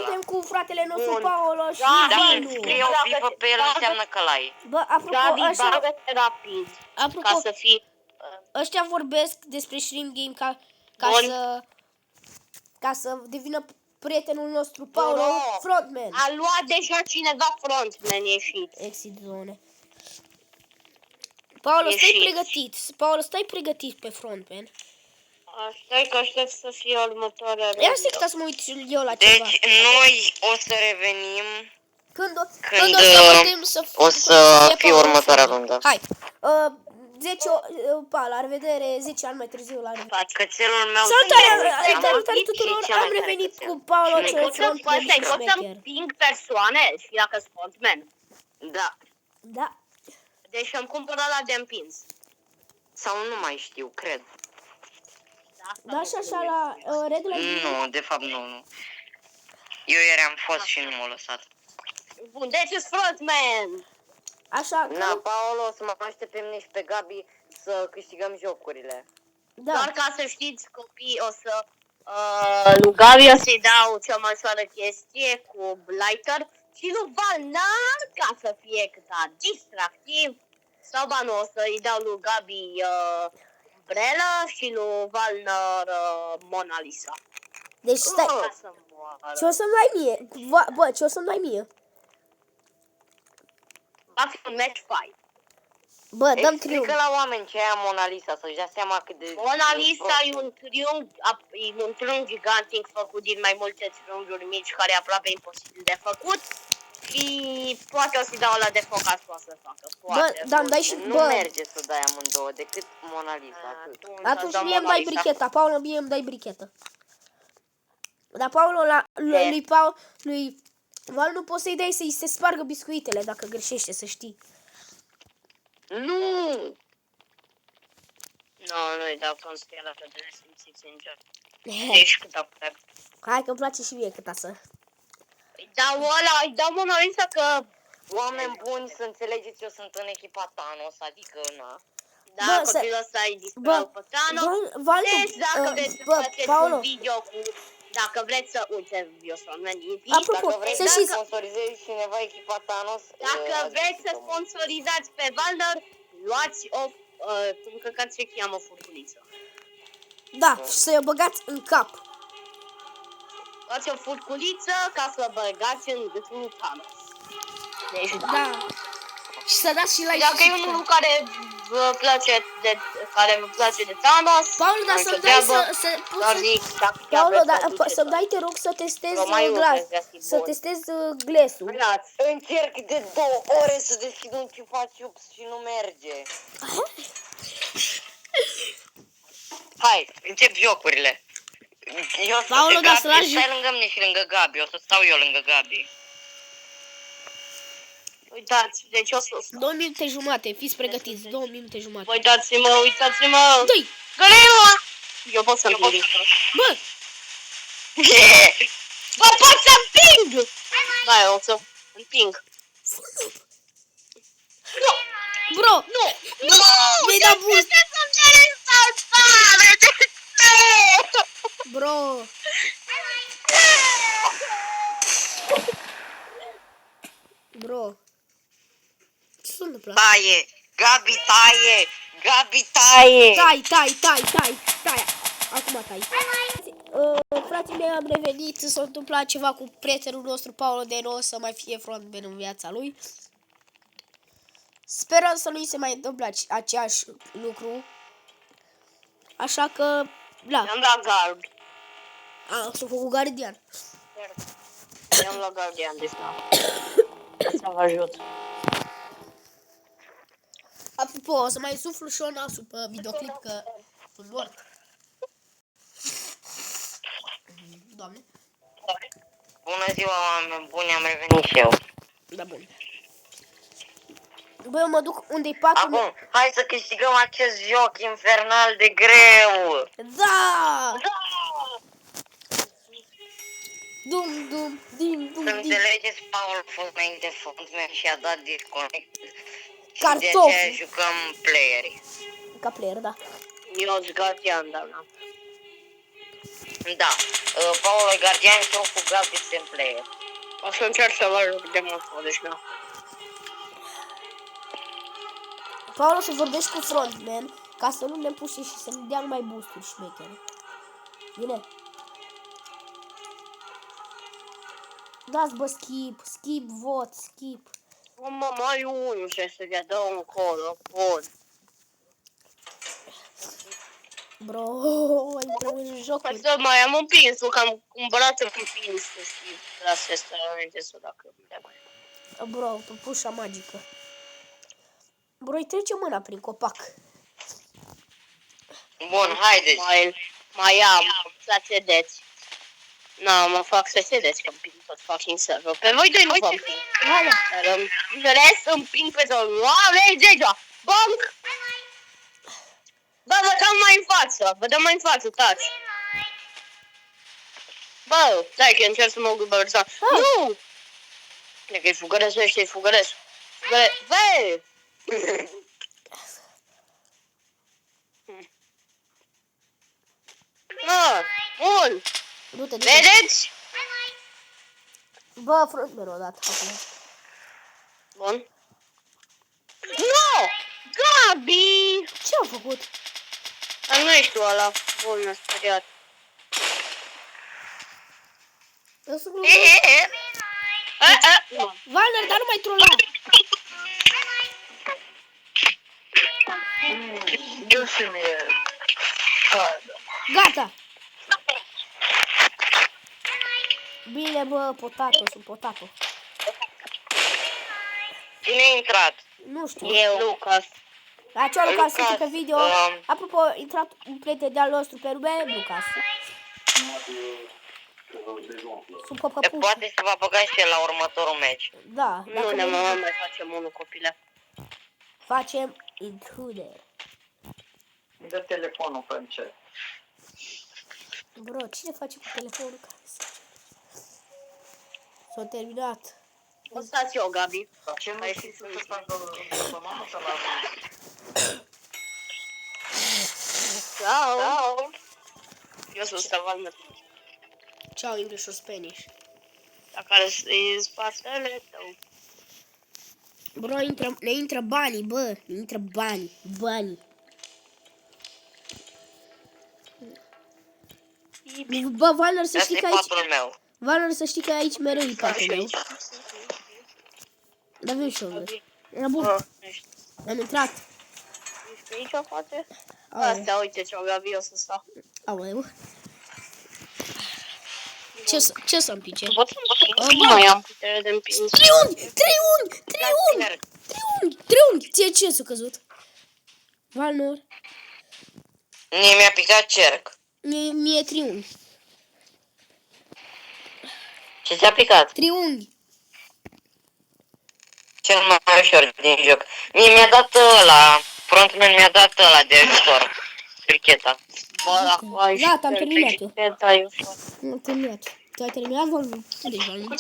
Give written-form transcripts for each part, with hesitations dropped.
suntem cu fratele nostru Paolo și Dacă Vanu. scrie o pipă pe el, înseamnă că l-ai. Bă, apropo, Gabi, așa, bagă-te rapid. apropo, Ca să fii... ăștia vorbesc despre Shrimp Game Bun. ca să devină prietenul nostru Paolo frontman. A luat deja cineva frontman ieșit. Exit zone. Paolo, stai Ieșiți. pregătit. Paolo, stai pregătit pe frontman. Stai că aștept să fie următoarea Ia rundă. stai să mă uit și eu la ceva. Deci noi o să revenim Când când o să putem o să fie Paolo următoarea frontman. rundă. Hai. 10, la revedere, 10 ani mai târziu, la revedere. Cățelul meu Salutare tuturor, am revenit cu Paolo cel frontman și Poți să șmecher. împing persoane și dacă sunt frontman. Da. Da. Deci îmi cumpăr ăla de împins. Sau nu mai știu, cred. Da, și așa la regulă. Nu, de fapt nu. Eu ieri am fost și nu m-au lăsat. Bun, deci sunt frontman. Așa că, Na, Paolo, o să mă aștept pe mine și pe Gabi să câștigăm jocurile. da. Doar ca să știți, copii, o să... lui Gabi o să-i dau cea mai soară chestie cu lighter și lui Valnar, ca să fie câta distractiv. Sau nu, o să-i dau lui Gabi umbrelă și lui Valnar Mona Lisa. Deci stai, Ca să moară. ce o să-mi dai mie? Bă, ce o să-mi dai mie? Va fi un match fight. Bă, dăm Explică triunghi. la oameni ce e aia Mona Lisa, să-și dea seama cât de... Mona Lisa e un triunghi gigantic făcut din mai multe triunghiuri mici care e aproape imposibil de făcut. Și poate o să-i dau ăla de foc ca să facă. Poate. Bă, da, îmi dai și, Nu bă, merge să dai amândouă, decât Mona Lisa. Atât. atunci mie îmi dai bricheta, Paolo, mie îmi dai brichetă. Dar Paolo, lui Val nu poți să-i dai să-i se spargă biscuitele dacă greșește, să știi. Nu! Nu-i dau conspirator de nesimțit, sincer. Deci cât dau cred. Hai că îmi place și mie câta să... Îi dau Mona Lisa că... Oameni buni, să înțelegeți, eu sunt în echipa Thanos, adică na. Da, Bă, copilul ăsta îi distrau pe Thanos. Val, Deci dacă vreți să faceți Paolo, un video cu... Dacă vreți să... Uite, eu sunt MVP. Apropo, Dacă vrei să să știți- sponsorizezi cineva echipa Thanos... Dacă vreți să sponsorizați pe Valder, luați o... cum căcați ce cheamă furculiță. da, și să-i o băgați în cap. Luați o furculiță ca să băgați în gâtul Thanos. Deci da. Da. Și să dați și like. Dacă e unul care vă place de Thanos, Paolo, dar să-mi dai să doar poți zic, dacă Paolo, vreți dar să duceți, să-mi dai, te rog, să testezi Romaiul glas. trebuie să fie Să bun. testezi glasul. Dați. Încerc de 2 ore să deschid un ciupa-ciups și nu merge. Hai, încep jocurile. Eu o să Paolo, dar să lași- stai lângă mine și lângă Gabi, o să stau eu lângă Gabi. Uitați, deci o să... 2 minute jumate, fiți pregătiți, 2 minute jumate. Uitați-mă, uitați-mă! Doi! Găleu! Eu pot să împing. Bă! Bă, pot să împing! Da, eu o să împing. Bro! Nu! Nu! Mi-ai dat boost! să-mi cere salvare! Bro! Bro! Ce s-a întâmplat? Taie! Gabi, taie! Gabi, taie! Tai! Acum tai. Frații mei, am revenit, s-a întâmplat ceva cu prietenul nostru Paolo de nou să mai fie frontman în viața lui. Sperăm să nu-i se mai întâmple aceeași lucru. Așa că, da, I-am luat gard. s-a făcut gardian. I-am luat gardian, deci da. Să vă ajut. Apropo, o să mai suflu și eu nasul pe videoclip că sunt mort. Doamne. Bună ziua, oameni buni, am revenit și eu. Da, bun. Băi, eu mă duc unde-i patul meu. Acum, hai să câștigăm acest joc infernal de greu! Da! Dum, dim. Să înțelegeți, Paul a fost înainte frontman și a dat disconnect. Și Cartofi. de aceea jucăm playeri. Ca player, da. Eu sunt gardian, dar n-am. Da. Paul e gardian și cu Gabi sunt player. O să încerc să vă de mult, deci nu. Paul o să vorbești cu frontman ca să nu ne pușe și să ne dea numai boost-uri șmechere. Bine? Dați bă skip, vot, skip. Mă, mai unul ce să dea, dă un cod. Bro, intrăm în jocuri. Să mai am un pinsul, că am cumpărat un pins, să știi, la restaurante sau dacă le mai. Bro, pușa magică. Bro, îi trece mâna prin copac. Bun, haideți. Mai am, să cedeți. Nu, mă fac să cedeți că împing tot fucking server. Pe voi doi nu vă împing. Dar rest împing pe tot. Oameni, deja! Bonk! Bă, vă dăm mai în față, taci. Bă, stai că încerc să mă gâbărța. Nu! Cred că-i fugăresul ăștia, fugăresul. Bă! Bun! Du-te. Vedeți? Bă, frontman-ul a dat acum. Bun. Nu! Gabi! Ce am făcut? Dar nu ești tu ăla. Bun, mi-a speriat. Eu sunt Nu. Valner, dar nu mai trolla. Gata. Bine, bă, sunt potato. Cine a intrat? Nu știu. Eu, Lucas. La ce Lucas Lucas, sunt pe video. Apropo, a intrat un prieten de-al nostru pe nume Lucas. Sunt E, păpăpuș. poate să vă băgați și el la următorul meci. Da, Nu dacă ne nu mai facem unul, copile. facem intruder. Dă telefonul pe încet. Bro, cine face cu telefonul care se... S-a terminat. O stați eu, Gabi. Ce nu știi să facă mamă să la Ciao. Eu sunt Stavalner. Ciao, English or Spanish. La care îi spatele tău. Bro, ne intră banii, bă. Ne intră banii. Bă, Valner, să Asta știi e că aici... patul meu. Valner, să știi că aici mereu e patul meu. Dar vin și eu, văd. Era bun. Am intrat. Ești aici, poate? Aoleu. Astea, uite ce-o Gabi, o să stau. Aoleu. Ce să împice? Pot să nu mai am putere de împins. Triunghi! Ție ce s-a căzut? Valner? Mie mi-a picat cerc. Mie triunghi. Ce ți-a picat? Triunghi. Cel mai ușor din joc. Mie mi-a dat ăla. Frontman mi-a dat ăla de ajutor. Cricheta. Bă, dacă ai Gata, am terminat eu. eu. Am terminat. Tu ai terminat, Valner? Unde ești, Valner? Cu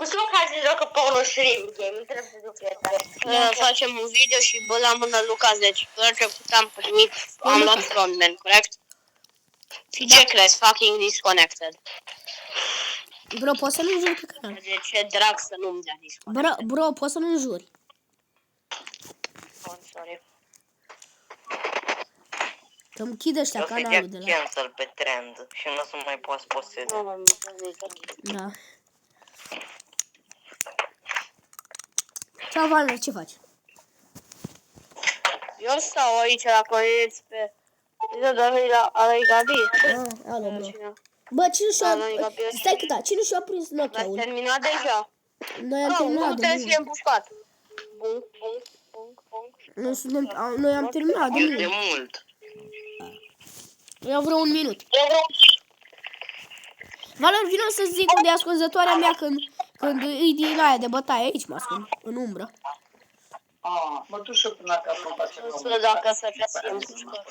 ce loc hai să joacă Paulo Shrimp Game? Trebuie să joc fiecare. Facem un video și bă la mână Lucas, deci doar ce am primit, am luat frontman, corect? Și ce crezi? Fucking disconnected. Bro, poți să nu înjuri pe canal. De ce drag să nu-mi dea disconnected? Bro, poți să nu înjuri. Oh, sorry. Că îmi chid ăștia O să-i canalul dea de la... cancel pe trend și nu o să mai poți posede. Da. Ciao, Valner, ce faci? Eu stau aici la coneți pe... Ala-i Gabi. Alo, bro. Bă, cine și-a... Stai câta, cine și-a prins L-ați Nokia-ul? terminat deja. Noi am terminat Nu de trebuie să fie mult. împușcat. Bun, bun, bun, bun. Noi am terminat de Eu de mult. mult. Eu vreo un minut. Valor, vină să zic unde e ascunzătoarea mea când îi din aia de bătaie. Aici mă ascund, în umbră. mă duc și eu până acasă să facem Nu știu dacă să fie împușcat.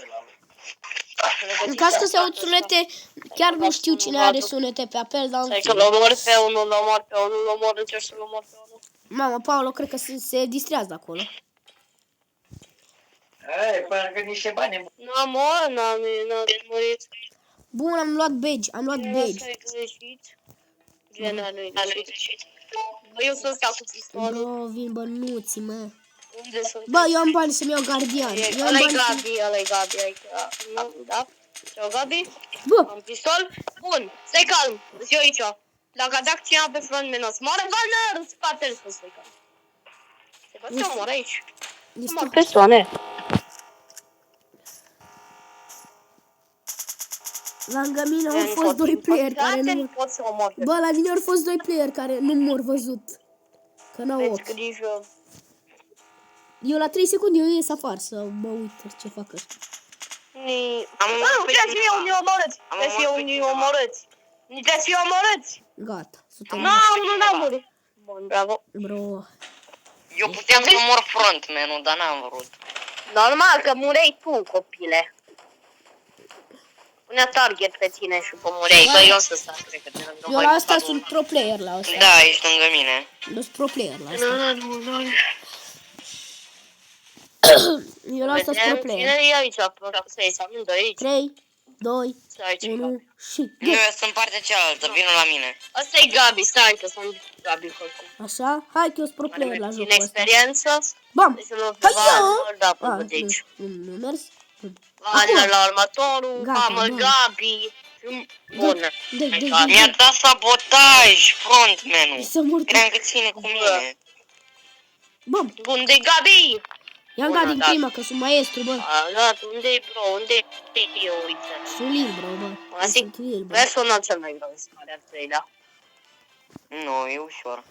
În caz că se aud sunete, chiar nu știu cine are sunete pe apel, dar Stai că l-omor pe unul, l-omor, încerc să-l omor pe unul. Mama, Paolo, cred că se distrează acolo. Ei, până că niște bani. N-am murit. Bun, am luat badge, am luat badge. Asta e greșit. Genul nu e greșit. Bă, eu să stau cu pistolul. Bro, vin bănuții, mă. Unde sunt? Bă, eu am bani să-mi iau gardian. Eu am Ăla-i bani să... Gabi, ăla-i Gabi. Aici. Nu, da? Ceau, Gabi? Bă, Am pistol? Bun, stai calm. Sunt eu aici. Dacă dac cineva pe frontman o să moară, Valner, în spatele spus, stai calm. Se poate să mor aici. este... Mor persoane. Lângă mine au fost doi player care nu... Pot să omor. Bă, la mine au fost doi player care nu mor văzut. Că n-au Aveți ochi. grijă. Eu la 3 secunde eu ies afară să mă uit ce fac ăștia. Nu, trebuie să fie unii omorâți. Trebuie să fie unii omorâți. Trebuie să fie omorâți. Gata, Nu, unul n-a murit. Bun, bravo. Bro. Eu puteam să mor frontman-ul, dar n-am vrut. Normal că murei tu, copile. Punea target pe tine și pe murei, că eu să stau, cred că tine. Eu la asta sunt pro player la asta. Da, ești lângă mine. Eu sunt pro player la asta. Nu. Eu la asta sunt pro player. Cine e aici? Să ies amândoi aici. 3, 2, Stai aici. 1 și Nu, go. eu sunt partea cealaltă, vină la mine. Asta e Gabi, stai că sunt Gabi oricum. Așa? Hai că eu sunt pro Are player mai la puțin jocul ăsta. experiență. Bam! Deci să luăm Hai ceva, eu! da, Ah, pe aici. nu mers? Vale la următorul, Gata, mamă, bun. Gabi. Bună. Dă. Mi-a dat sabotaj frontman-ul. Să mor. Cream că ține cu mine. Bam! Bun de Gabi. I-am Bună, dat din da. prima că sunt maestru, bă. A, da, unde-i bro, unde-i eu, uite. Sunt lil, bro, bă. Mă zic, Sunt lil, bă. personal cel mai greu, care ar treilea. Nu, e ușor.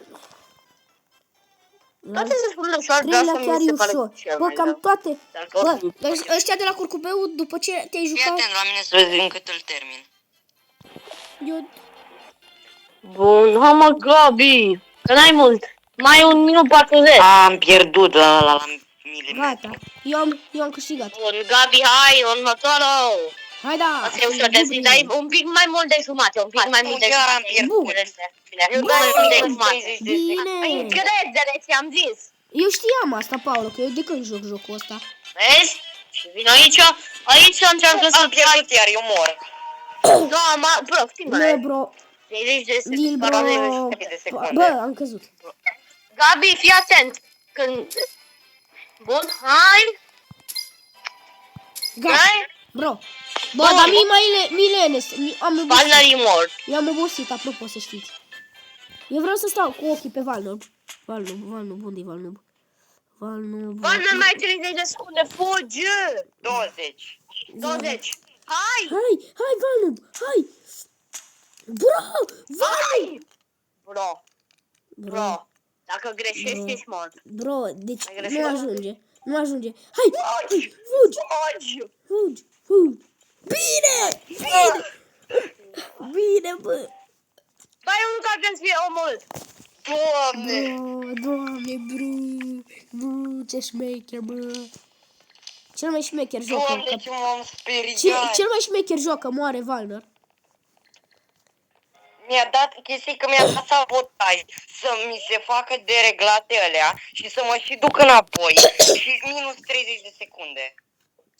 La Toate se spun ușor, dar treilea asta chiar mi se e pare ușor. cel Bă, mai cam greu. toate. Dar că Bă, oricum, ăștia de la curcubeu, după ce te-ai Fii jucat, atent la mine să vezi încât îl termin. eu... Bun, hai mă, Gabi, că n-ai mult. Mai un minut 40. Am pierdut la milimetru. Gata. Eu am câștigat. Bun, Gabi, hai, următorul. Hai da. Asta e ușor, trebuie să dai un pic mai mult de jumate, un pic mai mult de Chiar am jumate. pierdut. Eu dau un pic de jumate. Bine. Încredere, ți-am zis. Eu știam asta, Paolo, că eu de când joc jocul ăsta. Vezi? Și vin aici încearcă să Am pierdut iar, eu mor. Da, bro, știi Bă, mai. bro. 30 de Lil, bro. de secunde. Bă, am căzut. Gabi, fii atent. Când... Bun, hai. Gata. Hai. Bro. Bă, dar milene, am obosit. Valnării mort. Eu am obosit, apropo, să știți. Eu vreau să stau cu ochii pe Valnub. Valnub, unde-i Valnub? Valnub. Valnăr, mai 30 de secunde, fugi. 20. 20. Hai. Hai, Valnub, hai. Bro, Hai. Bro, Bro, bro. Dacă greșești, Bro. ești mort. bro, deci Ai greșit? nu ajunge. Hai, Fugi. fugi. Bine, bă. Dai unul care trebuie să fie omorât. Doamne! Doamne, bro, ce șmecher, bă. Cel mai șmecher joc. Doamne, ce m-am speriat! Cel mai șmecher joc, că moare Valner. Mi-a dat chestii că mi-a dat sabotaj să mi se facă dereglate alea și să mă și duc înapoi și minus 30 de secunde.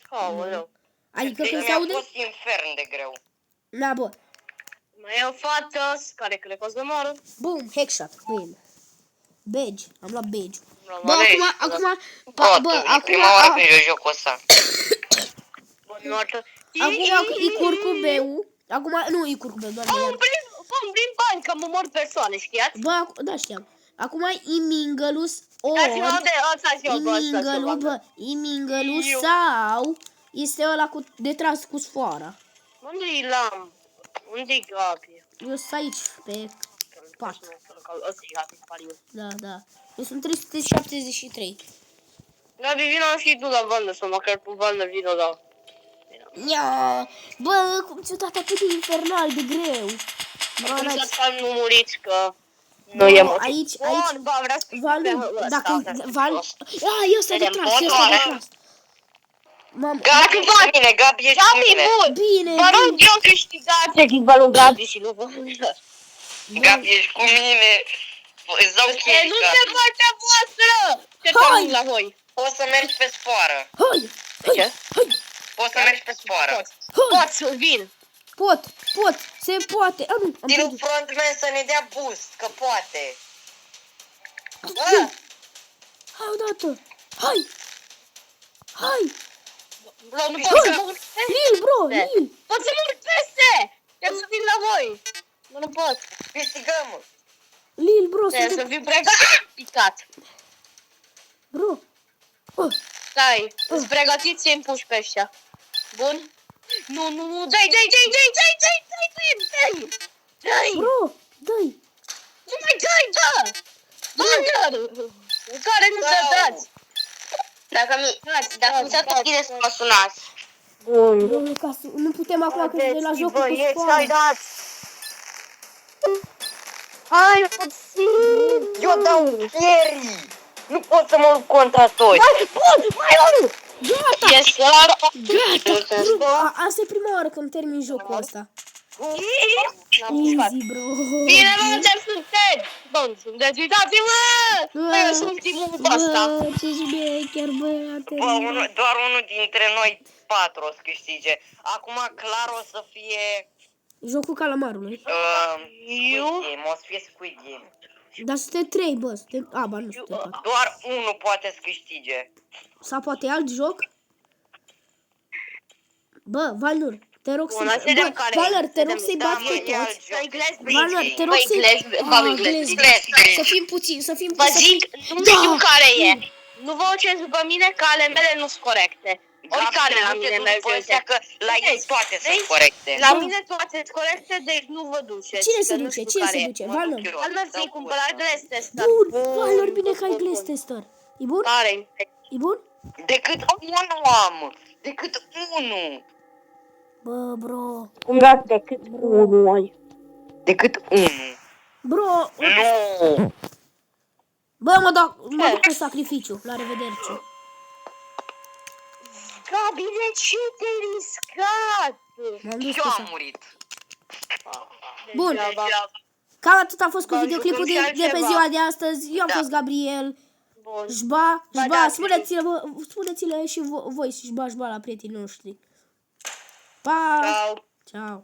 Aoleu. Adică Deci când se mi-a aude? fost infern de greu. Na, bă. Mai e o fată care cred că o să moară. Bum, headshot, bine. Badge, am luat badge. Bro, Bă, acum, bă, E prima oară când joc jocul ăsta. acum e curcubeu. Acum, nu e curcubeu, doar iar. Prin bani, că mă mor persoane, știați? Bă, da, știam. Acum e Mingalus Dați-mă de ăsta și eu, bă, Imingălu, bă, Imingălu sau este ăla cu, de tras cu sfoara. Unde-i Lam? Unde-i Gabi? Eu sunt aici, pe pat. Ăsta-i Gabi, pariu. Da. Eu sunt 373. Gabi, vină și tu la bandă, sau măcar cu bandă vină la... Ia, bă, cum ți-o dat atât de infernal de greu. Bă, Cum n-ai- să nu muriți, că... Nu e motiv. aici, Bun, bă, vreau să pic Val, pe ăsta. dacă, Val, eu sunt de Vedem, tras, eu sunt de botoane. tras. Mam, Gabi, ești cu mine, Gabi, ești cu Gabi, mine. bun! bine, Vă rog, eu câștigați echipa lui Gabi și nu vă Gabi, ești cu mine. Îți dau E, chestii, nu se Gabi. face voastră! Ce Hai! cam la voi? Poți să mergi pe sfoară. hai, Ce? Poți să mergi pe sfoară. Poți, vin. Pot, se poate. Ah, nu, am Ține pierdut. frontman să ne dea boost, că poate. Bă, Hai odată. Hai. Bro, nu pot să mă urc peste. Lil, bro, Lil. Pot să mă urc peste! Trebuie să vin la voi. Nu pot. câștigăm. Lil, bro, Trebuie să sunt... fiu pregătit. Picat. Bro. Stai, îți pregătiți să-i împuși pe ăștia. Bun? Nu, dai! Bro, dai. Nu mai dai, da! Banner! În care nu se dați! Dacă mi se deschide să mă sunați. Bun. Bro, ca să... Nu putem acum că de la jocul cu Hai spate. dați! Hai, puțin! Eu dau carry. Nu pot să mă lupt contra toți. Mai unul! Gata. Yes, sir! Bro, asta e prima oară când termin jocul ăsta. Easy, bro. Bine, mă, unde sunteți? Bun, sunteți, uitați-vă! Eu sunt ultimul ăsta. Bă, ce șmecher, băiate. Bă, doar unul dintre noi 4 o să câștige. Acum clar o să fie Jocul calamarului. Squid Game, o să fie Squid Game. Dar suntem 3, bă, suntem... A, ba, nu suntem 4. Doar unul poate să câștige. Sau poate alt joc? Bă, Valnur, te rog Bun, să... să vedem Bă, care Valnur, e. te rog Să să-i vedem. bat pe E alt toți. joc. Valnur, te rog Băi, să-i... Glazberry. Să fim puțini, să fim... Vă să zic, fim- nu Da! știu care e. Nu vă uceți după mine, că ale mele nu sunt corecte. Oricare la mine merge. Că la ei Vezi? toate sunt Vezi? corecte. La mine toate sunt corecte, deci nu vă duceți. Cine că se nu duce? știu Cine care se e. duce? Mă Valnur. duc eu. Al meu să-i cumpărat Glass Tester. Bun, Valnur, bine că ai Glass Tester. E bun? Care? E bun? Decât unul am. Decât unul. Bă, bro. Cum dați decât unul? Decât unul. Bro, Nu. bă, mă duc pe sacrificiu. La revedere, ce. Gabi, de ce te-ai riscat? M-am dus Eu pe am sacrificiu. murit. Bun. Degeaba. Cam atât a fost cu Bă, videoclipul jucăm și de pe altceva. ziua de astăzi. Eu am Da. fost Gabriel. Bun. Jba, Ba Jba, da, spuneți-le și voi, Jba la prietenii noștri. Pa! Ciao. Ciao!